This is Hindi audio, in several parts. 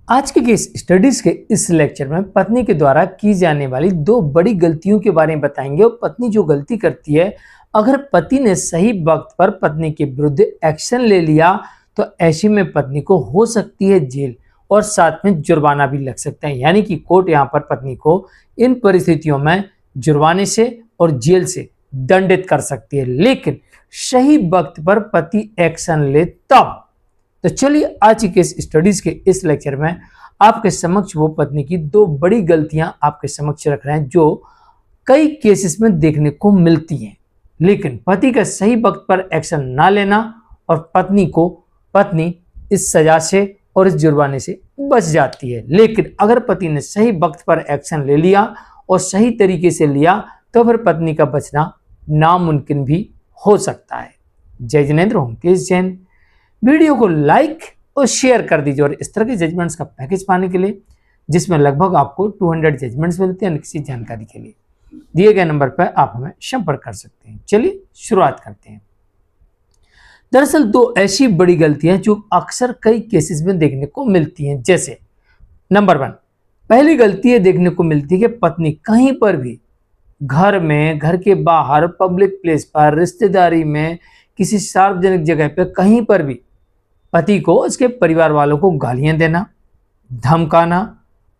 आज के केस स्टडीज के इस लेक्चर में पत्नी के द्वारा की जाने वाली दो बड़ी गलतियों के बारे में बताएंगे और पत्नी जो गलती करती है, अगर पति ने सही वक्त पर पत्नी के विरुद्ध एक्शन ले लिया तो ऐसे में पत्नी को हो सकती है जेल और साथ में जुर्माना भी लग सकता है। यानी कि कोर्ट यहाँ पर पत्नी को इन परिस्थितियों में जुर्माने से और जेल से दंडित कर सकती है, लेकिन सही वक्त पर पति एक्शन ले तब। तो चलिए आज के स्टडीज के इस लेक्चर में आपके समक्ष वो पत्नी की दो बड़ी गलतियां आपके समक्ष रख रहे हैं जो कई केसेस में देखने को मिलती हैं, लेकिन पति का सही वक्त पर एक्शन ना लेना और पत्नी इस सजा से और इस जुर्माने से बच जाती है। लेकिन अगर पति ने सही वक्त पर एक्शन ले लिया और सही तरीके से लिया तो फिर पत्नी का बचना नामुमकिन भी हो सकता है। जय जिनेंद्र, हूं केस जैन। वीडियो को लाइक और शेयर कर दीजिए और इस तरह के जजमेंट्स का पैकेज पाने के लिए जिसमें लगभग आपको 200 जजमेंट्स मिलते हैं, किसी जानकारी के लिए दिए गए नंबर पर आप हमें संपर्क कर सकते हैं। चलिए शुरुआत करते हैं। दरअसल दो ऐसी बड़ी गलतियां जो अक्सर कई केसेस में देखने को मिलती हैं, जैसे नंबर 1, पहली गलती ये देखने को मिलती है कि पत्नी कहीं पर भी, घर में, घर के बाहर, पब्लिक प्लेस पर, रिश्तेदारी में, किसी सार्वजनिक जगह पर, कहीं पर भी पति को उसके परिवार वालों को गालियां देना, धमकाना,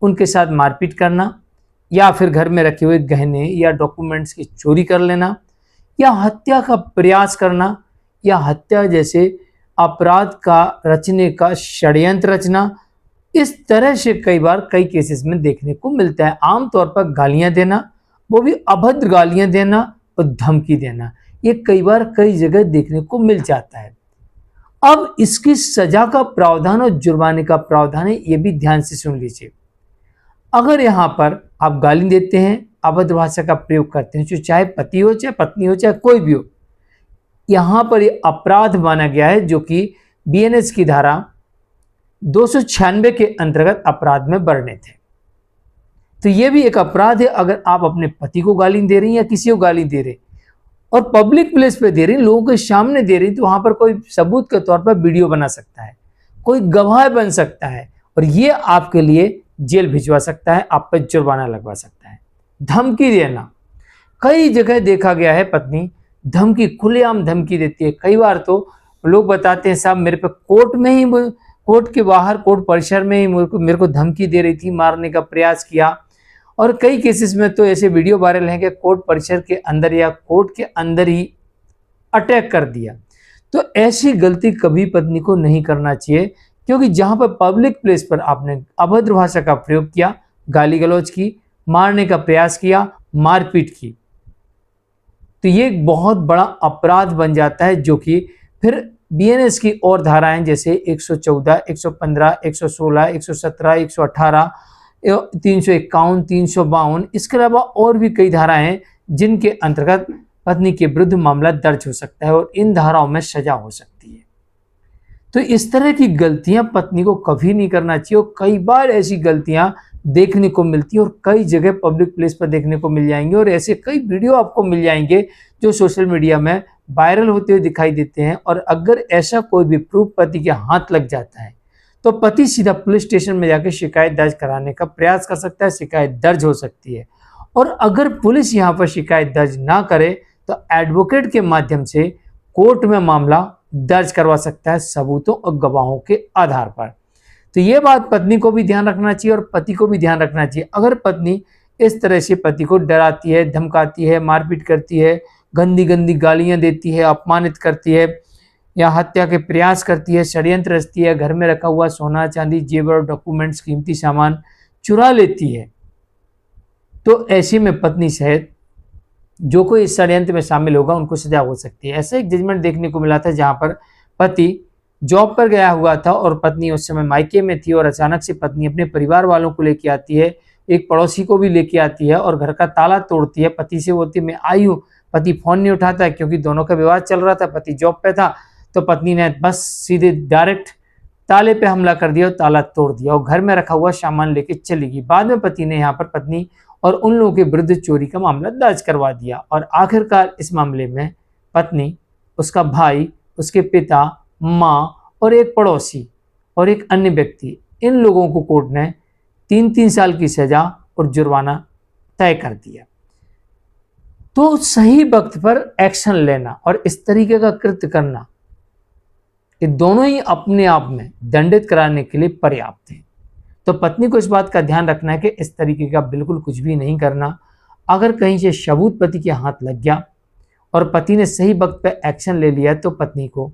उनके साथ मारपीट करना, या फिर घर में रखे हुए गहने या डॉक्यूमेंट्स की चोरी कर लेना, या हत्या का प्रयास करना, या हत्या जैसे अपराध का रचने का षड्यंत्र रचना, इस तरह से कई बार कई केसेस में देखने को मिलता है। आमतौर पर गालियां देना, वो भी अभद्र गालियां देना और धमकी देना, ये कई बार कई जगह देखने को मिल जाता है। अब इसकी सजा का प्रावधान और जुर्माने का प्रावधान है, ये भी ध्यान से सुन लीजिए। अगर यहाँ पर आप गाली देते हैं, अभद्र भाषा का प्रयोग करते हैं, जो चाहे पति हो, चाहे पत्नी हो, चाहे कोई भी हो, यहाँ पर ये अपराध माना गया है, जो कि बीएनएस की धारा 296 के अंतर्गत अपराध में वर्णित है। तो ये भी एक अपराध है अगर आप अपने पति को गाली दे रही हैं या किसी को गाली दे रहे और पब्लिक प्लेस पे दे रही, लोगों के सामने दे रही, तो वहां पर कोई सबूत के तौर पर वीडियो बना सकता है, कोई गवाह बन सकता है और ये आपके लिए जेल भिजवा सकता है, आप पर जुर्माना लगवा सकता है। धमकी देना, कई जगह देखा गया है पत्नी धमकी, खुलेआम धमकी देती है। कई बार तो लोग बताते हैं, साहब मेरे पे कोर्ट के बाहर, कोर्ट परिसर में ही मेरे को धमकी दे रही थी, मारने का प्रयास किया। और कई केसेस में तो ऐसे वीडियो वायरल हैं कि कोर्ट परिसर के अंदर या कोर्ट के अंदर ही अटैक कर दिया। तो ऐसी गलती कभी पत्नी को नहीं करना चाहिए, क्योंकि जहां पर पब्लिक प्लेस पर आपने अभद्र भाषा का प्रयोग किया, गाली गलौज की, मारने का प्रयास किया, मारपीट की, तो ये एक बहुत बड़ा अपराध बन जाता है, जो कि फिर बीएनएस की और धाराएं जैसे 114, 115, 116, 117, 118, 351, 352, इसके अलावा और भी कई धाराएं हैं जिनके अंतर्गत पत्नी के विरुद्ध मामला दर्ज हो सकता है और इन धाराओं में सजा हो सकती है। तो इस तरह की गलतियां पत्नी को कभी नहीं करना चाहिए और कई बार ऐसी गलतियां देखने को मिलती है और कई जगह पब्लिक प्लेस पर देखने को मिल जाएंगे और ऐसे कई वीडियो आपको मिल जाएंगे जो सोशल मीडिया में वायरल होते हुए दिखाई देते हैं। और अगर ऐसा कोई भी प्रूफ पति के हाथ लग जाता है तो पति सीधा पुलिस स्टेशन में जाकर शिकायत दर्ज कराने का प्रयास कर सकता है, शिकायत दर्ज हो सकती है। और अगर पुलिस यहाँ पर शिकायत दर्ज ना करे तो एडवोकेट के माध्यम से कोर्ट में मामला दर्ज करवा सकता है सबूतों और गवाहों के आधार पर। तो ये बात पत्नी को भी ध्यान रखना चाहिए और पति को भी ध्यान रखना चाहिए। अगर पत्नी इस तरह से पति को डराती है, धमकाती है, मारपीट करती है, गंदी गंदी गालियां देती है, अपमानित करती है या हत्या के प्रयास करती है, षड्यंत्र रचती है, घर में रखा हुआ सोना चांदी, जेवर, डॉक्यूमेंट्स, कीमती सामान चुरा लेती है, तो ऐसे में पत्नी सहित जो कोई इस षड्यंत्र में शामिल होगा उनको सजा हो सकती है। ऐसा एक जजमेंट देखने को मिला था जहां पर पति जॉब पर गया हुआ था और पत्नी उस समय मायके में थी और अचानक से पत्नी अपने परिवार वालों को लेके आती है, एक पड़ोसी को भी लेके आती है और घर का ताला तोड़ती है। पति से बोलती मैं आई हूँ, पति फोन नहीं उठाता है क्योंकि दोनों का विवाद चल रहा था, पति जॉब पे था, तो पत्नी ने बस सीधे डायरेक्ट ताले पे हमला कर दिया और ताला तोड़ दिया और घर में रखा हुआ सामान लेके चली गई। बाद में पति ने यहाँ पर पत्नी और उन लोगों के विरुद्ध चोरी का मामला दर्ज करवा दिया और आखिरकार इस मामले में पत्नी, उसका भाई, उसके पिता, माँ और एक पड़ोसी और एक अन्य व्यक्ति इन लोगों को कोर्ट ने 3-3 साल की सजा और जुर्माना तय कर दिया। तो सही वक्त पर एक्शन लेना और इस तरीके का कृत्य करना, ये दोनों ही अपने आप में दंडित कराने के लिए पर्याप्त हैं। तो पत्नी को इस बात का ध्यान रखना है कि इस तरीके का बिल्कुल कुछ भी नहीं करना। अगर कहीं से सबूत पति के हाथ लग गया और पति ने सही वक्त पर एक्शन ले लिया तो पत्नी को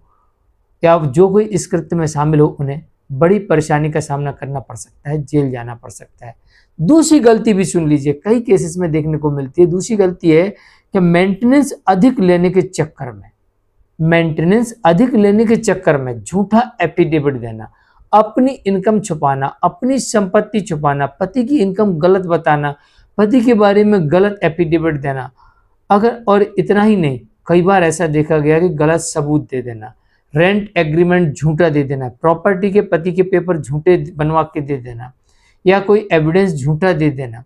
या जो कोई इस कृत्य में शामिल हो उन्हें बड़ी परेशानी का सामना करना पड़ सकता है, जेल जाना पड़ सकता है। दूसरी गलती भी सुन लीजिए, कई केसेस में देखने को मिलती है। दूसरी गलती है कि मेंटेनेंस अधिक लेने के चक्कर में झूठा एफिडेविट देना, अपनी इनकम छुपाना, अपनी संपत्ति छुपाना, पति की इनकम गलत बताना, पति के बारे में गलत एफिडेविट देना। और इतना ही नहीं, कई बार ऐसा देखा गया कि गलत सबूत दे देना, रेंट एग्रीमेंट झूठा दे देना, प्रॉपर्टी के पति के पेपर झूठे बनवा के दे देना या कोई एविडेंस झूठा दे देना।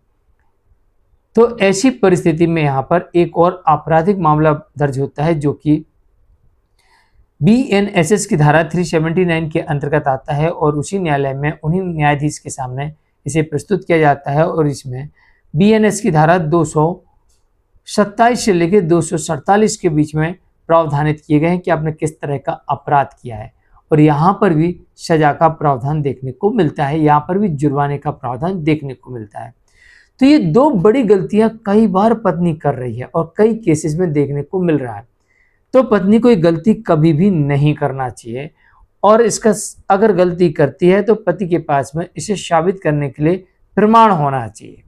तो ऐसी परिस्थिति में यहाँ पर एक और आपराधिक मामला दर्ज होता है जो कि BNSS की धारा 379 के अंतर्गत आता है और उसी न्यायालय में उन्हीं न्यायाधीश के सामने इसे प्रस्तुत किया जाता है। और इसमें BNS की धारा 227 से लेकर 247 के बीच में प्रावधानित किए गए हैं कि आपने किस तरह का अपराध किया है। और यहाँ पर भी सजा का प्रावधान देखने को मिलता है, यहाँ पर भी जुर्माने का प्रावधान देखने को मिलता है। तो ये दो बड़ी गलतियां कई बार पत्नी कर रही है और कई केसेस में देखने को मिल रहा है। तो पत्नी को ये गलती कभी भी नहीं करना चाहिए और इसका अगर गलती करती है तो पति के पास में इसे साबित करने के लिए प्रमाण होना चाहिए।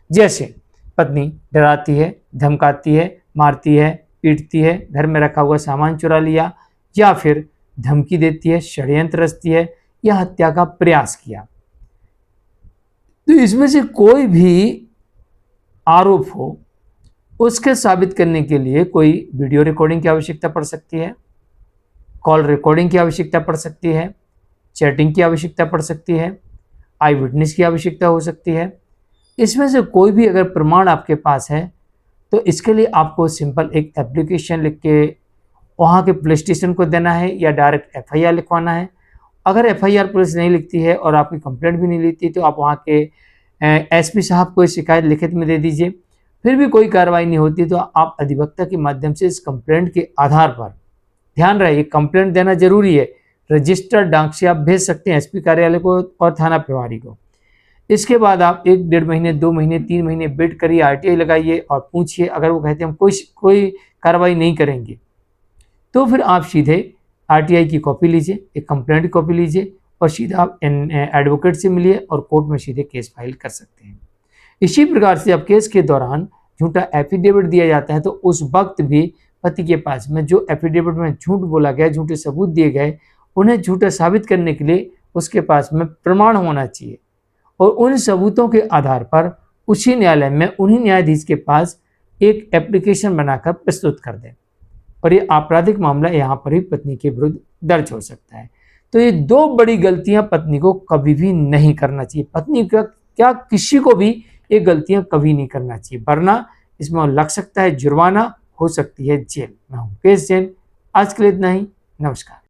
जैसे पत्नी डराती है, धमकाती है, मारती है, पीटती है, घर में रखा हुआ सामान चुरा लिया या फिर धमकी देती है, षड्यंत्र रचती है या हत्या का प्रयास किया। तो इसमें से कोई भी आरोप हो उसके साबित करने के लिए कोई वीडियो रिकॉर्डिंग की आवश्यकता पड़ सकती है, कॉल रिकॉर्डिंग की आवश्यकता पड़ सकती है, चैटिंग की आवश्यकता पड़ सकती है, आई विटनेस की आवश्यकता हो सकती है। इसमें से कोई भी अगर प्रमाण आपके पास है तो इसके लिए आपको सिंपल एक एप्लीकेशन लिख के वहाँ के पुलिस स्टेशन को देना है या डायरेक्ट FIR लिखवाना है। अगर FIR पुलिस नहीं लिखती है और आपकी कंप्लेंट भी नहीं लेती तो आप वहाँ के SP साहब को शिकायत लिखित में दे दीजिए। फिर भी कोई कार्रवाई नहीं होती तो आप अधिवक्ता के माध्यम से इस कंप्लेंट के आधार पर, ध्यान रहे कंप्लेंट देना जरूरी है, रजिस्टर्ड डाक से आप भेज सकते हैं SP कार्यालय को और थाना प्रभारी को। इसके बाद आप 1-1.5 महीने, 2 महीने, 3 महीने वेट करिए, RTI लगाइए और पूछिए। अगर वो कहते हैं हम कोई कार्रवाई नहीं करेंगे तो फिर आप सीधे RTI की कॉपी लीजिए, एक कंप्लेंट की कॉपी लीजिए और सीधा आप एडवोकेट से मिलिए और कोर्ट में सीधे केस फाइल कर सकते हैं। इसी प्रकार से जब केस के दौरान झूठा एफिडेविट दिया जाता है तो उस वक्त भी पति के पास में जो एफिडेविट में झूठ बोला गया, झूठे सबूत दिए गए, उन्हें झूठा साबित करने के लिए उसके पास में प्रमाण होना चाहिए और उन सबूतों के आधार पर उसी न्यायालय में उन्हीं न्यायाधीश के पास एक एप्लीकेशन बनाकर प्रस्तुत कर दें और ये आपराधिक मामला यहाँ पर ही पत्नी के विरुद्ध दर्ज हो सकता है। तो ये दो बड़ी गलतियां पत्नी को कभी भी नहीं करना चाहिए। पत्नी का क्या, किसी को भी ये गलतियां कभी नहीं करना चाहिए, वरना इसमें लग सकता है जुर्माना, हो सकती है जेल। मैं हूं मुकेश जैन, आज के लिए इतना ही। नमस्कार।